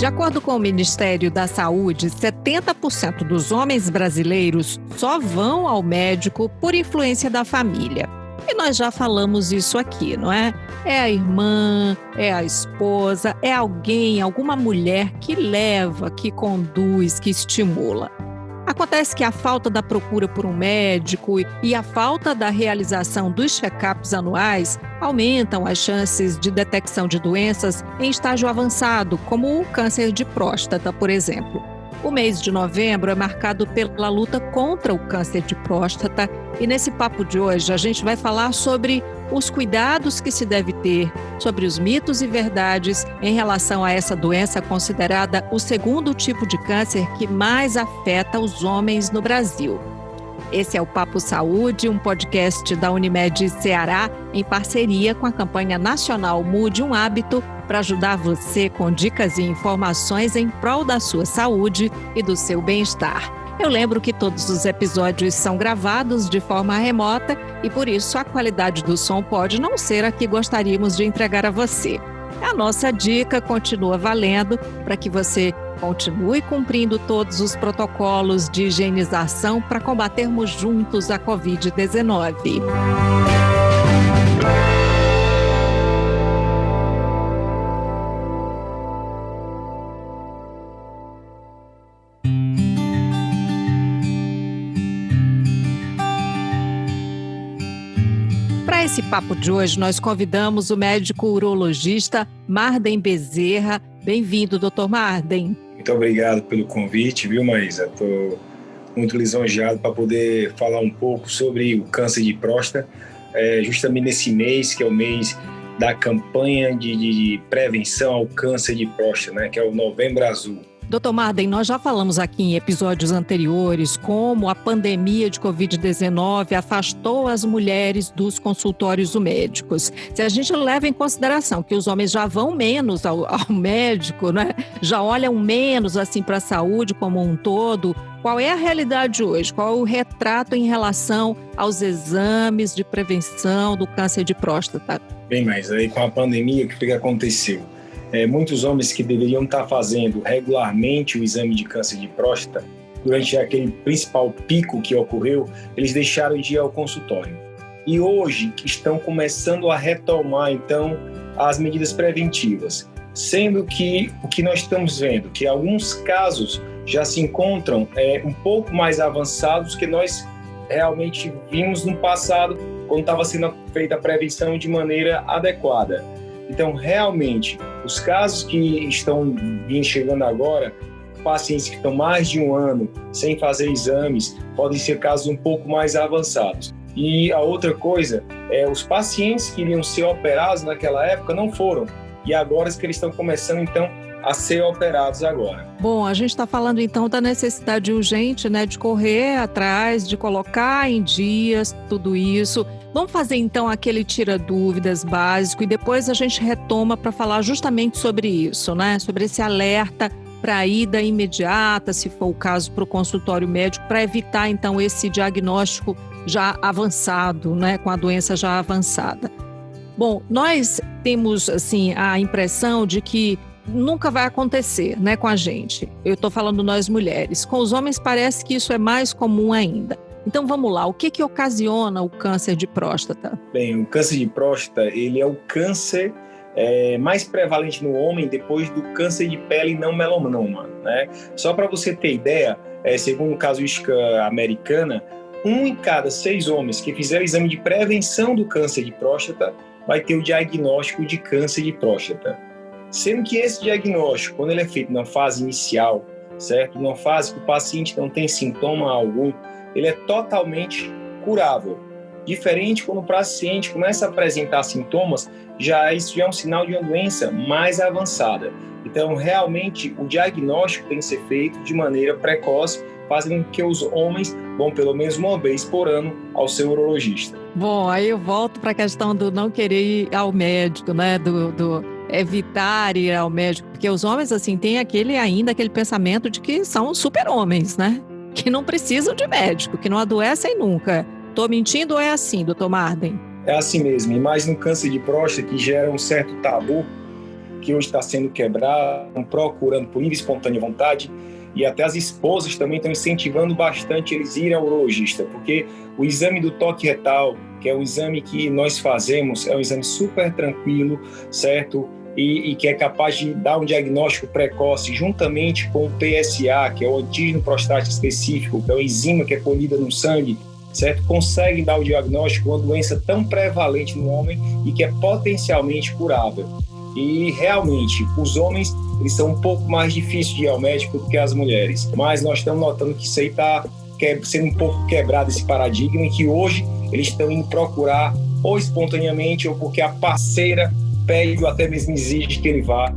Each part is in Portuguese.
De acordo com o Ministério da Saúde, 70% dos homens brasileiros só vão ao médico por influência da família. E nós já falamos isso aqui, não é? É a irmã, é a esposa, é alguém, alguma mulher que leva, que conduz, que estimula. Acontece que a falta da procura por um médico e a falta da realização dos check-ups anuais aumentam as chances de detecção de doenças em estágio avançado, como o câncer de próstata, por exemplo. O mês de novembro é marcado pela luta contra o câncer de próstata e nesse papo de hoje a gente vai falar sobre os cuidados que se deve ter, sobre os mitos e verdades em relação a essa doença considerada o segundo tipo de câncer que mais afeta os homens no Brasil. Esse é o Papo Saúde, um podcast da Unimed Ceará em parceria com a campanha nacional Mude um Hábito para ajudar você com dicas e informações em prol da sua saúde e do seu bem-estar. Eu lembro que todos os episódios são gravados de forma remota e por isso a qualidade do som pode não ser a que gostaríamos de entregar a você. A nossa dica continua valendo para que você continue cumprindo todos os protocolos de higienização para combatermos juntos a Covid-19. Para esse papo de hoje, nós convidamos o médico urologista Marden Bezerra. Bem-vindo, doutor Marden. Muito obrigado pelo convite, viu, Maísa? Estou muito lisonjeado para poder falar um pouco sobre o câncer de próstata, justamente nesse mês, que é o mês da campanha de prevenção ao câncer de próstata, né, que é o Novembro Azul. Doutor Marden, nós já falamos aqui em episódios anteriores como a pandemia de Covid-19 afastou as mulheres dos consultórios médicos. Se a gente leva em consideração que os homens já vão menos ao médico, né? Já olham menos assim para a saúde como um todo, qual é a realidade hoje? Qual é o retrato em relação aos exames de prevenção do câncer de próstata? Bem, mas aí com a pandemia, o que aconteceu? Muitos homens que deveriam estar fazendo regularmente o exame de câncer de próstata, durante aquele principal pico que ocorreu, eles deixaram de ir ao consultório. E hoje que estão começando a retomar, então, as medidas preventivas, sendo que o que nós estamos vendo, que alguns casos já se encontram um pouco mais avançados que nós realmente vimos no passado, quando estava sendo feita a prevenção de maneira adequada. Então, realmente, os casos que estão chegando agora, pacientes que estão mais de um ano sem fazer exames, podem ser casos um pouco mais avançados. E a outra coisa, os pacientes que iriam ser operados naquela época não foram. E agora que eles estão começando, então, a ser operados agora. Bom, a gente está falando então da necessidade urgente, né, de correr atrás, de colocar em dias tudo isso. Vamos fazer então aquele tira-dúvidas básico e depois a gente retoma para falar justamente sobre isso, né, sobre esse alerta para a ida imediata, se for o caso, para o consultório médico, para evitar então esse diagnóstico já avançado, né, com a doença já avançada. Bom, nós temos assim a impressão de que nunca vai acontecer, né, com a gente. Eu estou falando nós mulheres. Com os homens parece que isso é mais comum ainda. Então vamos lá, o que ocasiona o câncer de próstata? Bem, o câncer de próstata, ele é o câncer mais prevalente no homem depois do câncer de pele não melanoma, né? Só para você ter ideia, segundo casuística americana, 1 em cada 6 homens que fizeram exame de prevenção do câncer de próstata vai ter o diagnóstico de câncer de próstata. Sendo que esse diagnóstico, quando ele é feito na fase inicial, certo? Numa fase que o paciente não tem sintoma algum, ele é totalmente curável. Diferente quando o paciente começa a apresentar sintomas, isso já é um sinal de uma doença mais avançada. Então, realmente, o diagnóstico tem que ser feito de maneira precoce, fazendo com que os homens vão pelo menos uma vez por ano ao seu urologista. Bom, aí eu volto para a questão do não querer ir ao médico, né? Do evitar ir ao médico, porque os homens assim têm aquele pensamento de que são super-homens, né? Que não precisam de médico, que não adoecem nunca. Tô mentindo ou é assim, doutor Marden? É assim mesmo, e mais no câncer de próstata que gera um certo tabu, que hoje está sendo quebrado, estão procurando por livre e espontânea vontade, e até as esposas também estão incentivando bastante eles irem ao urologista, porque o exame do toque retal, que é um exame que nós fazemos, é um exame super tranquilo, certo? E que é capaz de dar um diagnóstico precoce juntamente com o PSA, que é o antígeno prostático específico, que é uma enzima que é colhida no sangue, certo? Conseguem dar o diagnóstico de uma doença tão prevalente no homem e que é potencialmente curável. E realmente, os homens, eles são um pouco mais difíceis de ir ao médico do que as mulheres, mas nós estamos notando que isso aí está sendo um pouco quebrado, esse paradigma, e que hoje eles estão indo procurar ou espontaneamente ou porque a parceira pede ou até mesmo exige que ele vá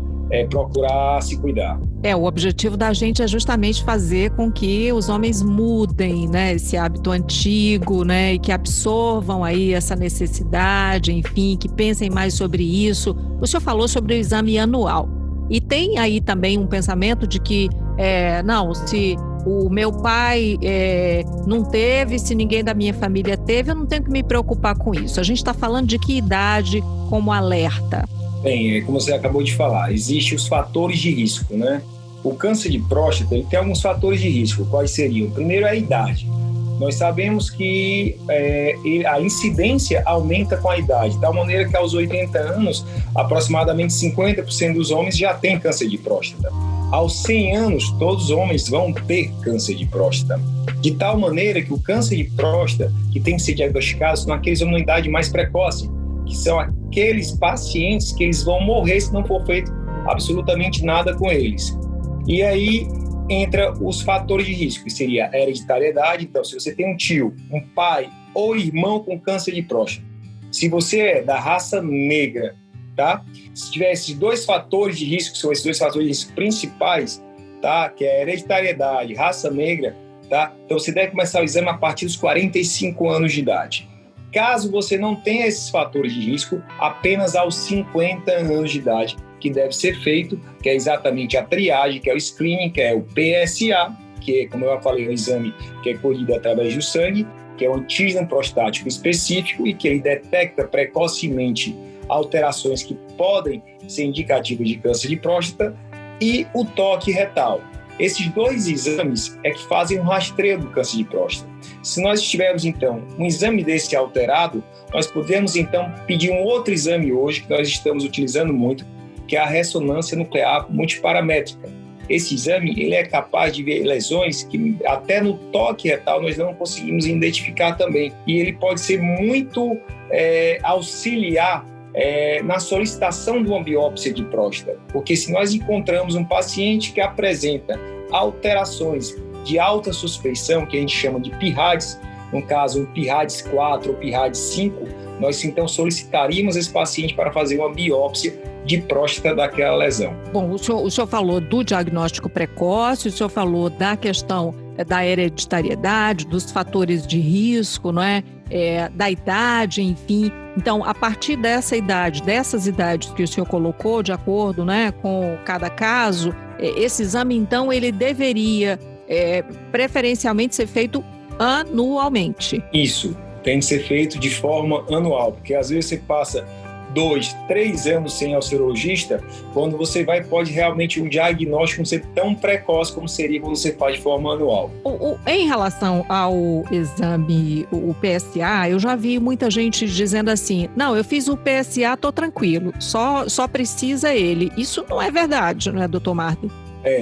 procurar se cuidar. O objetivo da gente é justamente fazer com que os homens mudem, né, esse hábito antigo, né, e que absorvam aí essa necessidade, enfim, que pensem mais sobre isso. O senhor falou sobre o exame anual. E tem aí também um pensamento de que, não, se o meu pai não teve, se ninguém da minha família teve, eu não tenho que me preocupar com isso. A gente está falando de que idade como alerta? Bem, como você acabou de falar, existem os fatores de risco, né? O câncer de próstata, ele tem alguns fatores de risco. Quais seriam? Primeiro é a idade. Nós sabemos que a incidência aumenta com a idade, de tal maneira que aos 80 anos, aproximadamente 50% dos homens já têm câncer de próstata. Aos 100 anos, todos os homens vão ter câncer de próstata. De tal maneira que o câncer de próstata, que tem que ser diagnosticado, são aqueles homens na idade mais precoce, que são aqueles pacientes que eles vão morrer se não for feito absolutamente nada com eles. E aí entra os fatores de risco, que seria a hereditariedade. Então, se você tem um tio, um pai ou irmão com câncer de próstata, se você é da raça negra, tá? Se tiver esses dois fatores de risco, que são esses dois fatores de risco principais, tá? Que é a hereditariedade, raça negra, tá? Então, você deve começar o exame a partir dos 45 anos de idade. Caso você não tenha esses fatores de risco, apenas aos 50 anos de idade, que deve ser feito, que é exatamente a triagem, que é o screening, que é o PSA, que é, como eu falei, um exame que é colhido através do sangue, que é o antígeno prostático específico e que ele detecta precocemente alterações que podem ser indicativas de câncer de próstata, e o toque retal. Esses dois exames é que fazem um rastreio do câncer de próstata. Se nós tivermos, então, um exame desse alterado, nós podemos, então, pedir um outro exame hoje, que nós estamos utilizando muito, que é a ressonância nuclear multiparamétrica. Esse exame ele é capaz de ver lesões que até no toque retal nós não conseguimos identificar também. E ele pode ser muito auxiliar na solicitação de uma biópsia de próstata. Porque se nós encontramos um paciente que apresenta alterações de alta suspeição, que a gente chama de PIRADS, no caso um PIRADS 4 ou PIRADS 5, nós então solicitaríamos esse paciente para fazer uma biópsia de próstata daquela lesão. Bom, o senhor falou do diagnóstico precoce, o senhor falou da questão da hereditariedade, dos fatores de risco, não é? Da idade, enfim. Então, a partir dessa idade, dessas idades que o senhor colocou, de acordo, né, com cada caso, esse exame, então, ele deveria preferencialmente ser feito anualmente. Isso, tem que ser feito de forma anual, porque às vezes você passa 2, 3 anos sem ir ao urologista, quando você vai, pode realmente um diagnóstico não ser tão precoce como seria quando você faz de forma anual. Em relação ao exame, o PSA, eu já vi muita gente dizendo assim, não, eu fiz o PSA, tô tranquilo, só precisa ele. Isso não é verdade, não é, doutor Martin?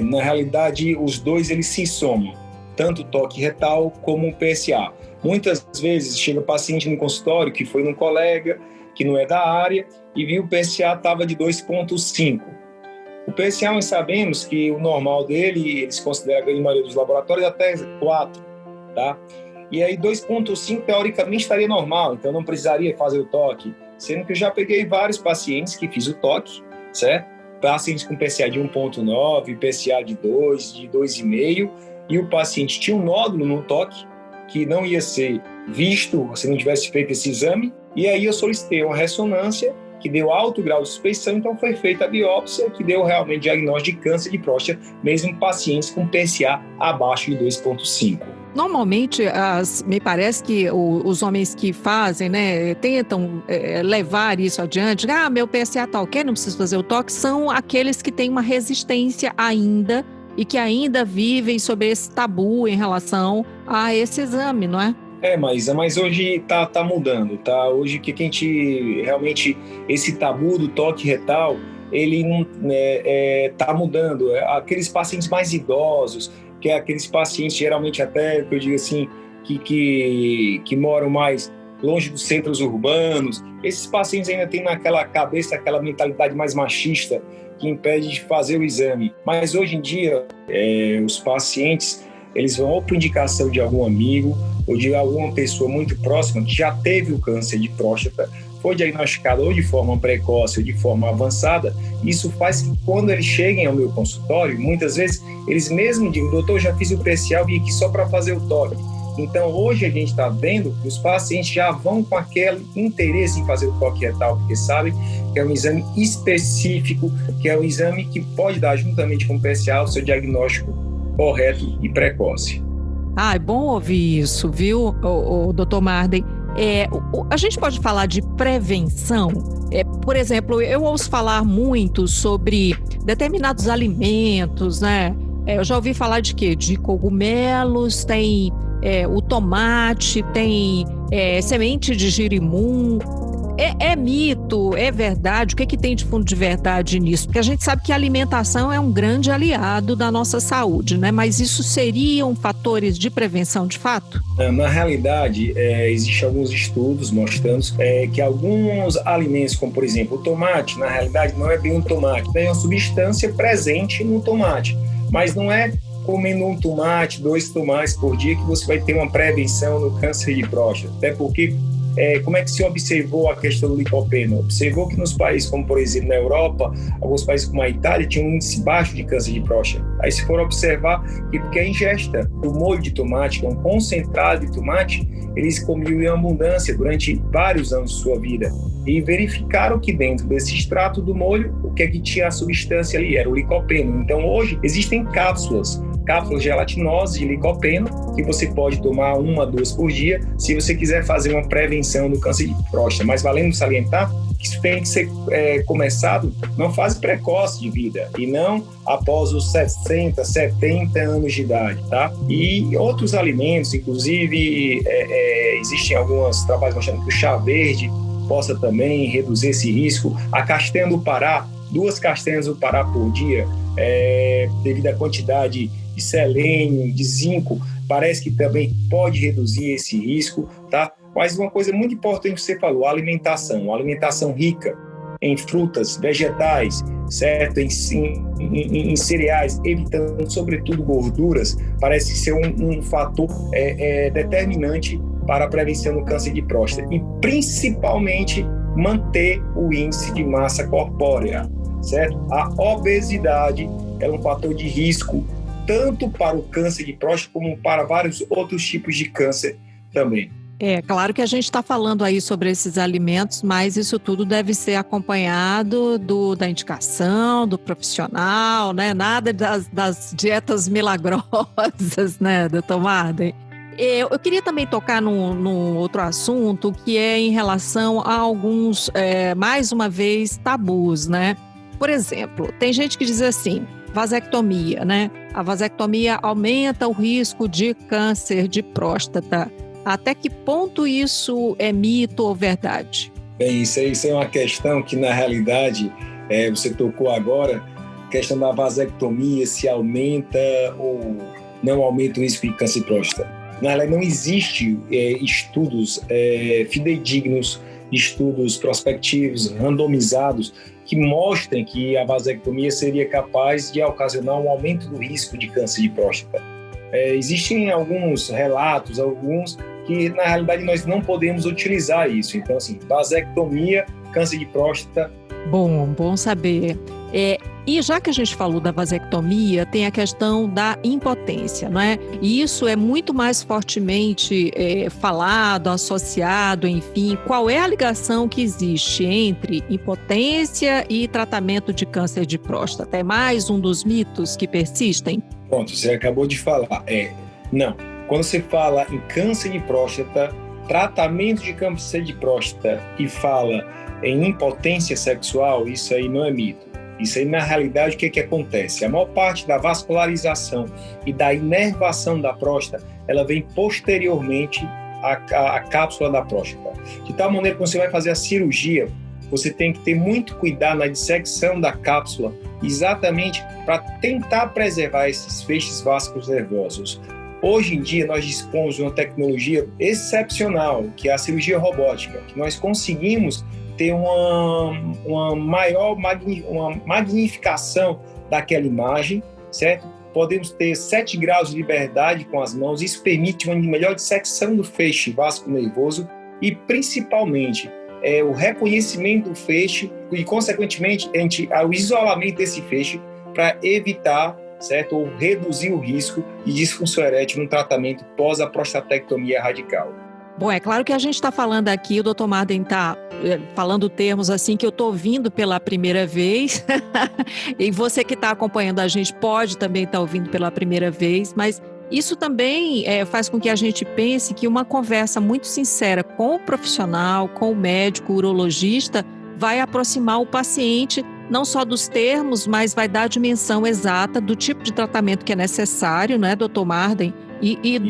Na realidade, os dois eles se somam, tanto o toque retal como o PSA. Muitas vezes chega o paciente no consultório que foi num colega que não é da área, e viu o PSA estava de 2,5. O PSA nós sabemos que o normal dele, eles consideram a grande maioria dos laboratórios até 4, tá? E aí 2,5 teoricamente estaria normal, então não precisaria fazer o toque, sendo que eu já peguei vários pacientes que fiz o toque, certo? Pacientes com PSA de 1,9, PSA de 2, de 2,5, e o paciente tinha um nódulo no toque, que não ia ser visto se não tivesse feito esse exame, e aí eu solicitei uma ressonância que deu alto grau de suspeição, então foi feita a biópsia que deu realmente diagnóstico de câncer de próstata, mesmo em pacientes com PSA abaixo de 2,5. Normalmente, me parece que os homens que fazem, né, tentam levar isso adiante. Meu PSA tá ok, não preciso fazer o toque. São aqueles que têm uma resistência ainda e que ainda vivem sobre esse tabu em relação a esse exame, não é? Mas hoje tá mudando, tá? Hoje que a gente realmente, esse tabu do toque retal, ele não tá mudando. Aqueles pacientes mais idosos, que é aqueles pacientes geralmente até, que eu digo assim, que moram mais longe dos centros urbanos, esses pacientes ainda têm naquela cabeça aquela mentalidade mais machista que impede de fazer o exame. Mas hoje em dia, os pacientes, eles vão ou por indicação de algum amigo ou de alguma pessoa muito próxima que já teve o câncer de próstata, foi diagnosticado ou de forma precoce ou de forma avançada. Isso faz que quando eles cheguem ao meu consultório, muitas vezes eles mesmos digam: doutor, já fiz o PSA, vim aqui só para fazer o toque. Então hoje a gente está vendo que os pacientes já vão com aquele interesse em fazer o toque retal, porque sabem que é um exame específico, que é um exame que pode dar juntamente com o PSA o seu diagnóstico correto e precoce. É bom ouvir isso, viu, o doutor Marden? A gente pode falar de prevenção? Por exemplo, eu ouço falar muito sobre determinados alimentos, né? Eu já ouvi falar de quê? De cogumelos, tem o tomate, tem semente de girimum. É mito? É verdade? O que tem de fundo de verdade nisso? Porque a gente sabe que a alimentação é um grande aliado da nossa saúde, né? Mas isso seriam fatores de prevenção de fato? Na realidade, existem alguns estudos mostrando que alguns alimentos, como por exemplo o tomate, na realidade não é bem um tomate, tem uma substância presente no tomate, mas não é comendo um tomate, 2 tomates por dia que você vai ter uma prevenção no câncer de próstata. Até porque como é que se observou a questão do licopeno? Observou que nos países como, por exemplo, na Europa, alguns países como a Itália tinham um índice baixo de câncer de próstata. Aí se for observar que porque a ingesta do molho de tomate, que é um concentrado de tomate, eles comiam em abundância durante vários anos de sua vida. E verificaram que dentro desse extrato do molho, o que é que tinha a substância ali? Era o licopeno. Então hoje existem cápsulas gelatinosas de licopeno, que você pode tomar 1 a 2 por dia, se você quiser fazer uma prevenção do câncer de próstata. Mas valendo salientar que isso tem que ser começado numa fase precoce de vida, e não após os 60, 70 anos de idade, tá? E outros alimentos, inclusive, existem alguns trabalhos mostrando que o chá verde possa também reduzir esse risco. A castanha do Pará, 2 castanhas do Pará por dia, devido à quantidade de selênio, de zinco, parece que também pode reduzir esse risco, tá? Mas uma coisa muito importante que você falou, a alimentação rica em frutas, vegetais, certo? Em cereais, evitando sobretudo gorduras, parece ser um fator determinante para a prevenção do câncer de próstata, e principalmente manter o índice de massa corpórea, certo? A obesidade é um fator de risco tanto para o câncer de próstata como para vários outros tipos de câncer também. Claro que a gente está falando aí sobre esses alimentos, mas isso tudo deve ser acompanhado da indicação, do profissional, né? Nada das dietas milagrosas, né, doutor Marden? Eu queria também tocar num outro assunto, que é em relação a alguns, mais uma vez, tabus, né? Por exemplo, tem gente que diz assim: vasectomia, né? A vasectomia aumenta o risco de câncer de próstata. Até que ponto isso é mito ou verdade? Bem, isso é uma questão que, na realidade, você tocou agora, a questão da vasectomia, se aumenta ou não aumenta o risco de câncer de próstata. Na realidade, não existe estudos fidedignos, estudos prospectivos, randomizados, que mostrem que a vasectomia seria capaz de ocasionar um aumento do risco de câncer de próstata. Existem alguns relatos, que na realidade nós não podemos utilizar isso. Então, assim, vasectomia, câncer de próstata. Bom saber. E já que a gente falou da vasectomia, tem a questão da impotência, não é? E isso é muito mais fortemente falado, associado, enfim. Qual é a ligação que existe entre impotência e tratamento de câncer de próstata? É mais um dos mitos que persistem? Pronto, você acabou de falar. Não. Quando você fala em câncer de próstata, tratamento de câncer de próstata e fala em impotência sexual, isso aí não é mito. Isso aí, na realidade, o que acontece? A maior parte da vascularização e da inervação da próstata, ela vem posteriormente à cápsula da próstata. De tal maneira que você vai fazer a cirurgia, você tem que ter muito cuidado na dissecção da cápsula, exatamente para tentar preservar esses feixes vascos nervosos. Hoje em dia, nós dispomos de uma tecnologia excepcional, que é a cirurgia robótica, que nós conseguimos ter uma magnificação daquela imagem, certo? Podemos ter 7 graus de liberdade com as mãos, isso permite uma melhor dissecção do feixe vasco nervoso e, principalmente, o reconhecimento do feixe e, consequentemente, o isolamento desse feixe para evitar, certo, ou reduzir o risco de disfunção erétil no tratamento pós a prostatectomia radical. Bom, é claro que a gente está falando aqui, o Dr. Marden está falando termos assim que eu estou ouvindo pela primeira vez, e você que está acompanhando a gente pode também estar ouvindo pela primeira vez, mas isso também faz com que a gente pense que uma conversa muito sincera com o profissional, com o médico, o urologista, vai aproximar o paciente não só dos termos, mas vai dar a dimensão exata do tipo de tratamento que é necessário, né, Dr. Marden, e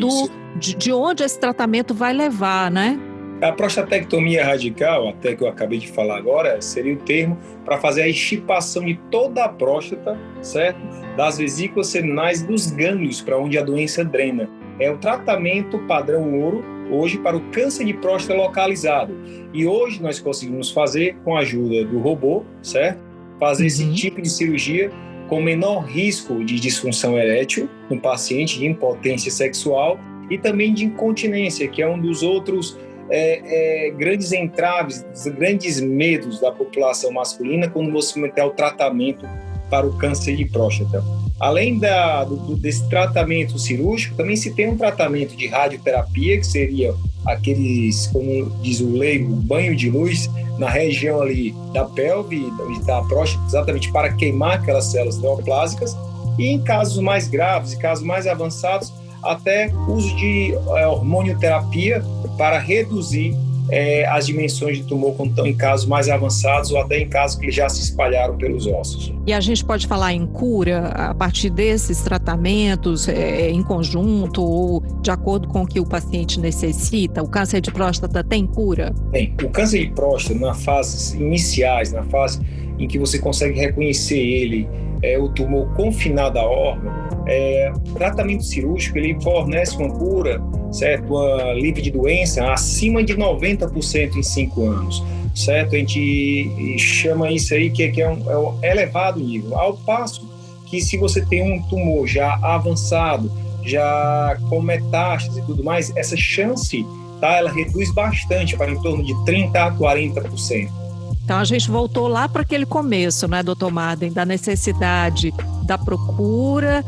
de onde esse tratamento vai levar, né? A prostatectomia radical, até que eu acabei de falar agora, seria o termo para fazer a extirpação de toda a próstata, certo? Das vesículas seminais e dos gânglios para onde a doença drena. É o tratamento padrão ouro hoje para o câncer de próstata localizado. E hoje nós conseguimos fazer com a ajuda do robô, certo? Fazer esse tipo de cirurgia com menor risco de disfunção erétil no paciente, de impotência sexual e também de incontinência, que é um dos outros grandes entraves, grandes medos da população masculina quando você meter o tratamento para o câncer de próstata. Além desse tratamento cirúrgico, também se tem um tratamento de radioterapia, que seria aqueles, como diz o leigo, banho de luz na região ali da pelve e da próstata, exatamente para queimar aquelas células neoplásicas, e em casos mais graves, em casos mais avançados, até uso de hormonioterapia para reduzir as dimensões de tumor quando estão em casos mais avançados ou até em casos que já se espalharam pelos ossos. E a gente pode falar em cura a partir desses tratamentos em conjunto ou de acordo com o que o paciente necessita? O câncer de próstata tem cura? Tem. O câncer de próstata, nas fases iniciais, na fase em que você consegue reconhecer ele, o tumor confinado à órgão, o tratamento cirúrgico ele fornece uma cura, certo? Uma livre de doença acima de 90% em 5 anos, certo? A gente chama isso aí que é um elevado nível, ao passo que se você tem um tumor já avançado, já com metástase e tudo mais, essa chance, tá, ela reduz bastante para em torno de 30% a 40%. Então, a gente voltou lá para aquele começo, né, Dr. Marden, da necessidade da procura,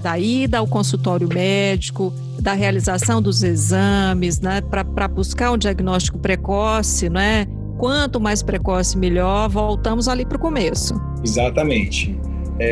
da ida ao consultório médico, da realização dos exames, né, para buscar um diagnóstico precoce, né? Quanto mais precoce, melhor. Voltamos ali para o começo. Exatamente.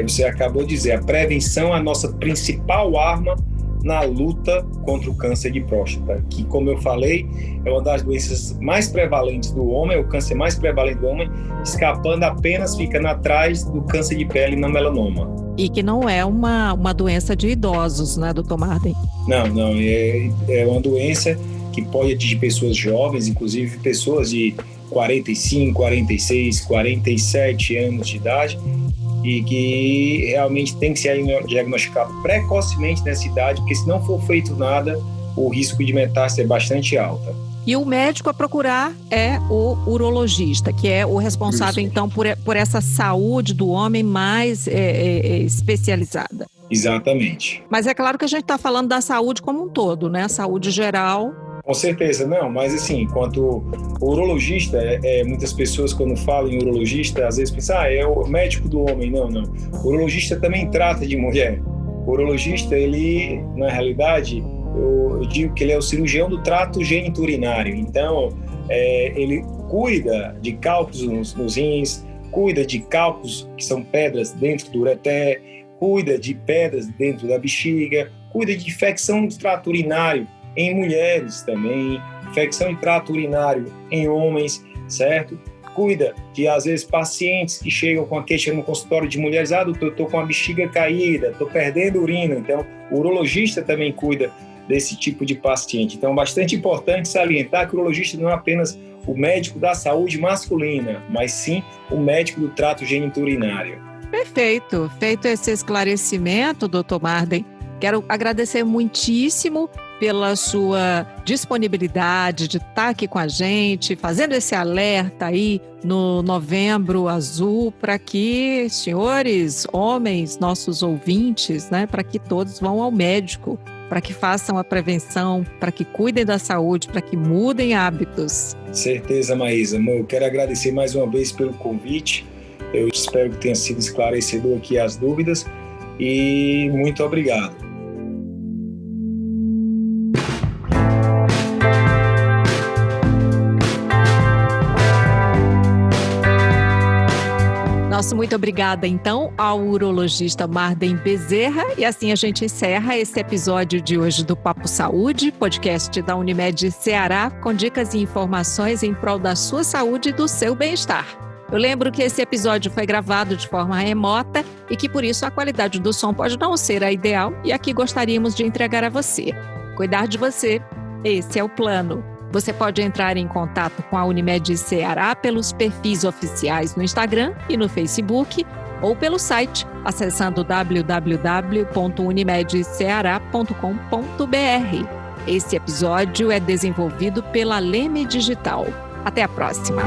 Você acabou de dizer, a prevenção é a nossa principal arma na luta contra o câncer de próstata, que, como eu falei, é uma das doenças mais prevalentes do homem, é o câncer mais prevalente do homem, escapando apenas, ficando atrás do câncer de pele na melanoma. E que não é uma doença de idosos, né, Dr. Marden? Não, é uma doença que pode atingir pessoas jovens, inclusive pessoas de 45, 46, 47 anos de idade, e que realmente tem que ser diagnosticado precocemente nessa idade, porque se não for feito nada, o risco de metástase é bastante alto. E o médico a procurar é o urologista, que é o responsável, então, por essa saúde do homem mais especializada. Exatamente. Mas é claro que a gente está falando da saúde como um todo, né? A saúde geral. Com certeza, não, mas assim, enquanto urologista, muitas pessoas quando falam em urologista, às vezes pensam, é o médico do homem, não. O urologista também trata de mulher. O urologista, ele, na realidade, eu digo que ele é o cirurgião do trato geniturinário, então ele cuida de cálculos nos rins, cuida de cálculos que são pedras dentro do ureter, cuida de pedras dentro da bexiga, cuida de infecção de trato urinário em mulheres também, infecção de trato urinário em homens, certo? Cuida de, às vezes, pacientes que chegam com a queixa no consultório de mulheres, doutor, eu estou com a bexiga caída, estou perdendo urina. Então, o urologista também cuida desse tipo de paciente. Então, é bastante importante salientar que o urologista não é apenas o médico da saúde masculina, mas sim o médico do trato geniturinário. Perfeito. Feito esse esclarecimento, doutor Marden, quero agradecer muitíssimo pela sua disponibilidade de estar aqui com a gente, fazendo esse alerta aí no Novembro Azul, para que senhores, homens, nossos ouvintes, né, para que todos vão ao médico, para que façam a prevenção, para que cuidem da saúde, para que mudem hábitos. Certeza, Maísa. Eu quero agradecer mais uma vez pelo convite. Eu espero que tenha sido esclarecedor aqui as dúvidas e muito obrigado. Nosso muito obrigada, então, ao urologista Marden Bezerra. E assim a gente encerra esse episódio de hoje do Papo Saúde, podcast da Unimed Ceará, com dicas e informações em prol da sua saúde e do seu bem-estar. Eu lembro que esse episódio foi gravado de forma remota e que, por isso, a qualidade do som pode não ser a ideal e aqui gostaríamos de entregar a você. Cuidar de você, esse é o plano. Você pode entrar em contato com a Unimed Ceará pelos perfis oficiais no Instagram e no Facebook ou pelo site, acessando www.unimedceara.com.br. Esse episódio é desenvolvido pela Leme Digital. Até a próxima!